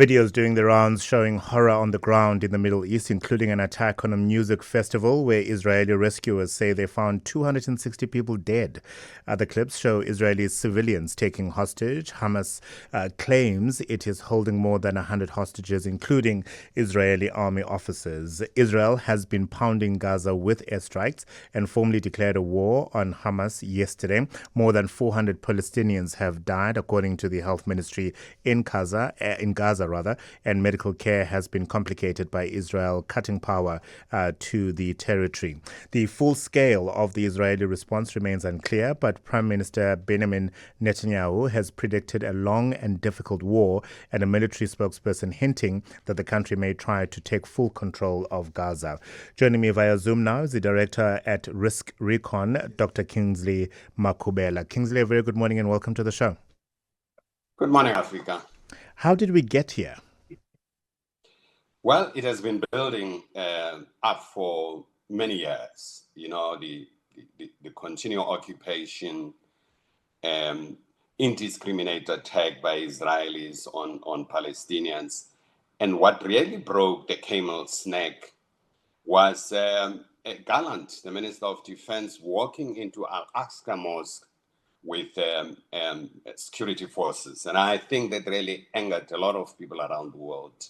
Videos doing the rounds showing horror on the ground in the Middle East, including an attack on a music festival where Israeli rescuers say they found 260 people dead. Other clips show Israeli civilians taking hostage. Hamas claims it is holding more than 100 hostages, including Israeli army officers. Israel has been pounding Gaza with airstrikes and formally declared a war on Hamas yesterday. More than 400 Palestinians have died, according to the health ministry in Gaza, and medical care has been complicated by Israel cutting power to the territory. The full scale of the Israeli response remains unclear, but Prime Minister Benjamin Netanyahu has predicted a long and difficult war, and a military spokesperson hinting that the country may try to take full control of Gaza. Joining me via Zoom now is the director at RiskRecon, Dr. Kingsley Makhubela. Kingsley, a very good morning and welcome to the show. Good morning, Africa. How did we get here? Well, it has been building up for many years. You know, the continual occupation, indiscriminate attack by Israelis on Palestinians. And what really broke the camel's neck was Gallant, the Minister of Defense, walking into Al-Aqsa Mosque with security forces. And I think that really angered a lot of people around the world.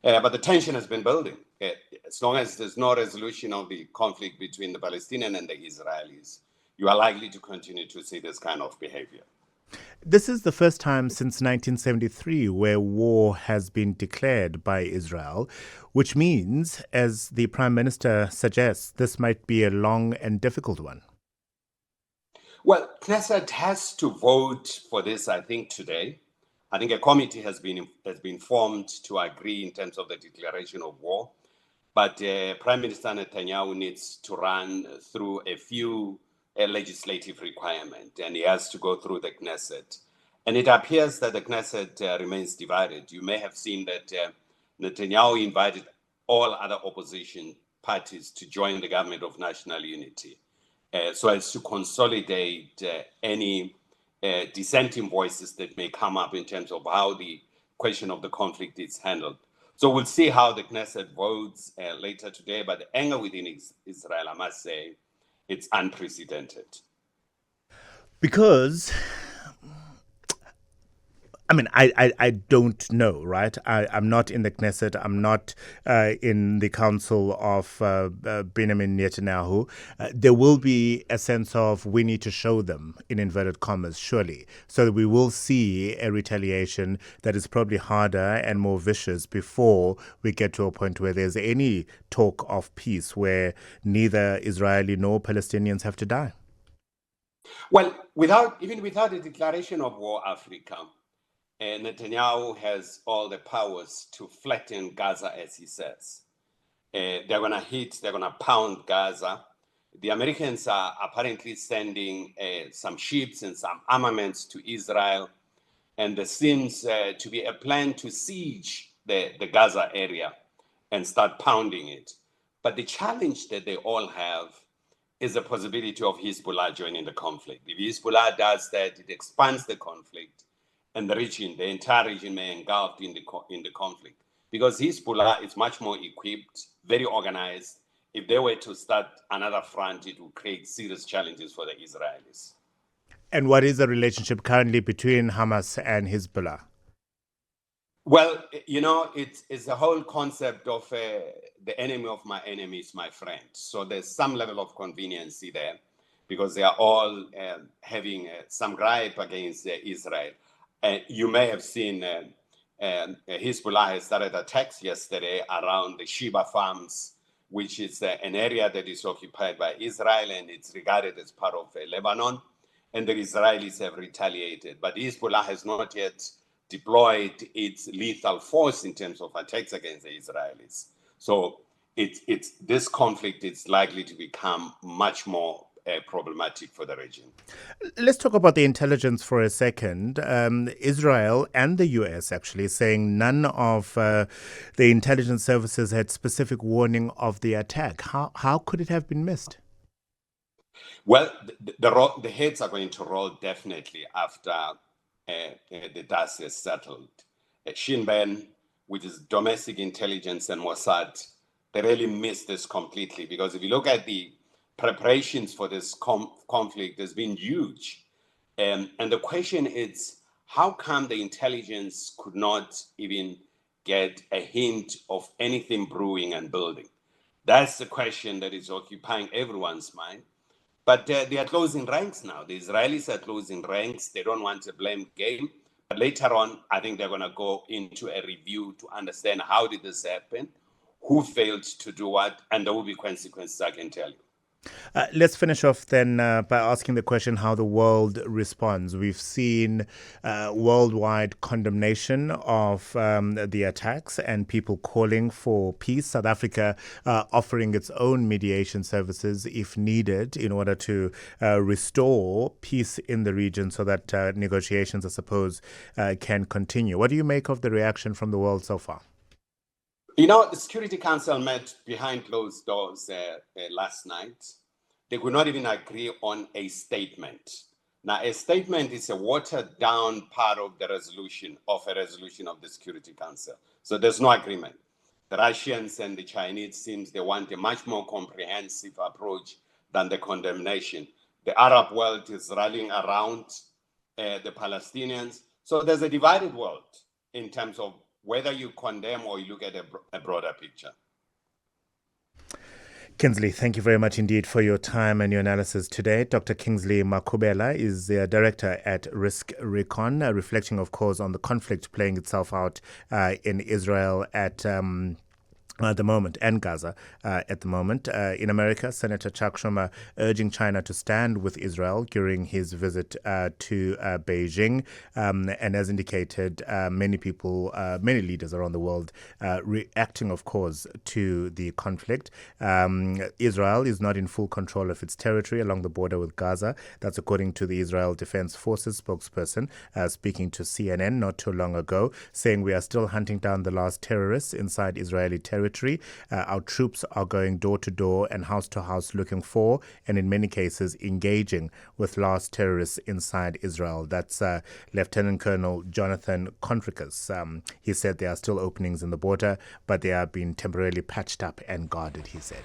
But the tension has been building. As long as there's no resolution of the conflict between the Palestinians and the Israelis, you are likely to continue to see this kind of behavior. This is the first time since 1973 where war has been declared by Israel, which means, as the Prime Minister suggests, this might be a long and difficult one. Well, Knesset has to vote for this, I think, today. I think a committee has been formed to agree in terms of the declaration of war. But Prime Minister Netanyahu needs to run through a few legislative requirements, and he has to go through the Knesset. And it appears that the Knesset remains divided. You may have seen that Netanyahu invited all other opposition parties to join the government of national unity. So as to consolidate any dissenting voices that may come up in terms of how the question of the conflict is handled. So we'll see how the Knesset votes later today, but the anger within Israel, I must say, it's unprecedented. Because I don't know, right? I'm not in the Knesset. I'm not in the council of Benjamin Netanyahu. There will be a sense of we need to show them, in inverted commas, surely. So that we will see a retaliation that is probably harder and more vicious before we get to a point where there's any talk of peace, where neither Israeli nor Palestinians have to die. Well, even without a declaration of war, Africa, Netanyahu has all the powers to flatten Gaza, as he says. They're going to pound Gaza. The Americans are apparently sending some ships and some armaments to Israel. And there seems to be a plan to siege the Gaza area and start pounding it. But the challenge that they all have is the possibility of Hezbollah joining the conflict. If Hezbollah does that, it expands the conflict. And the entire region may engulf in the conflict. Because Hezbollah is much more equipped, very organized. If they were to start another front, it would create serious challenges for the Israelis. And what is the relationship currently between Hamas and Hezbollah? Well, you know, it's the whole concept of the enemy of my enemy is my friend. So there's some level of conveniency there because they are all having some gripe against Israel. You may have seen Hezbollah has started attacks yesterday around the Sheba farms, which is an area that is occupied by Israel, and it's regarded as part of Lebanon. And the Israelis have retaliated. But Hezbollah has not yet deployed its lethal force in terms of attacks against the Israelis. So this conflict is likely to become much more problematic for the region. Let's talk about the intelligence for a second. Israel and the US actually saying none of the intelligence services had specific warning of the attack. How could it have been missed? Well, the heads are going to roll definitely after the dust is settled. Shin Bet, which is domestic intelligence and Mossad, they really missed this completely. Because if you look at the preparations for this conflict, has been huge. And the question is, how come the intelligence could not even get a hint of anything brewing and building? That's the question that is occupying everyone's mind. But they are closing ranks now. The Israelis are closing ranks. They don't want a blame game. But later on, I think they're going to go into a review to understand how did this happen, who failed to do what, and there will be consequences, I can tell you. Let's finish off then by asking the question how the world responds. We've seen worldwide condemnation of the attacks and people calling for peace. South Africa offering its own mediation services if needed in order to restore peace in the region so that negotiations, I suppose, can continue. What do you make of the reaction from the world so far? You know, the Security Council met behind closed doors last night. They could not even agree on a statement. Now, a statement is a watered down part of the resolution of the Security Council. So there's no agreement. The Russians and the Chinese seems they want a much more comprehensive approach than the condemnation. The Arab world is rallying around the Palestinians. So there's a divided world in terms of whether you condemn or you look at a broader picture. Kingsley, thank you very much indeed for your time and your analysis today. Dr. Kingsley Makhubela is the director at RiskRecon, reflecting, of course, on the conflict playing itself out in Israel at the moment, and Gaza at the moment. In America, Senator Chuck Schumer urging China to stand with Israel during his visit to Beijing. And as indicated, many people, many leaders around the world reacting, of course, to the conflict. Israel is not in full control of its territory along the border with Gaza. That's according to the Israel Defense Forces spokesperson speaking to CNN not too long ago, saying we are still hunting down the last terrorists inside Israeli territory. Our troops are going door to door and house to house looking for, and in many cases, engaging with last terrorists inside Israel. That's Lieutenant Colonel Jonathan Contricus. He said there are still openings in the border, but they are being temporarily patched up and guarded, he said.